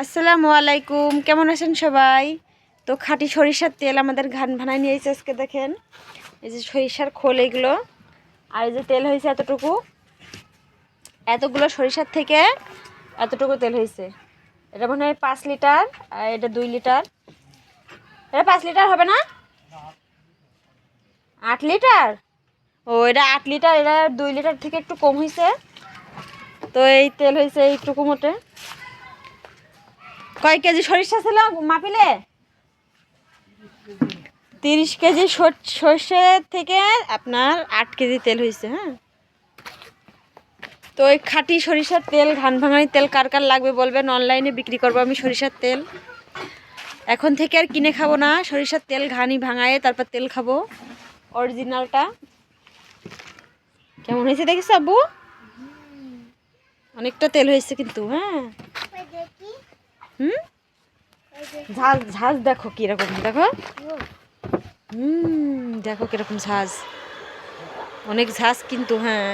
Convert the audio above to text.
আসসালামু আলাইকুম, কেমন আছেন সবাই? তো খাঁটি সরিষার তেল আমাদের ঘান ভানায় নিয়ে এসেছে আজকে। দেখেন, এই যে সরিষার খোল এগুলো, আর এই যে তেল হয়েছে এতটুকু, এতগুলো সরিষার থেকে এতটুকু তেল হয়েছে। এটা মনে হয় 5 লিটার, আর এটা 2 লিটার। এটা 5 লিটার হবে না, 8 লিটার। ও, এটা 8 লিটার, এটা 2 লিটার থেকে একটু কম হয়েছে। তো এই তেল হয়েছে এইটুকু মোটে। কয় কেজি সরিষা ছিল মাপিলে? 30 কেজি সর্ষে থেকে আপনার 8 কেজি তেল হয়েছে। হ্যাঁ, তো ওই খাঁটি সরিষার তেল, ঘান ভাঙানি তেল কার কার লাগবে বলবেন। অনলাইনে বিক্রি করবো আমি সরিষার তেল। এখন থেকে আর কিনে খাবো না, সরিষার তেল ঘানি ভাঙায় তারপর তেল খাবো, অরিজিনালটা। কেমন হয়েছে দেখিস আব্বু? অনেকটা তেল হয়েছে কিন্তু। হ্যাঁ, হুম, ঝাঁজ ঝাঁজ দেখো কিরকম, দেখো। দেখো কিরকম ঝাঁজ, অনেক ঝাঁজ কিন্তু। হ্যাঁ,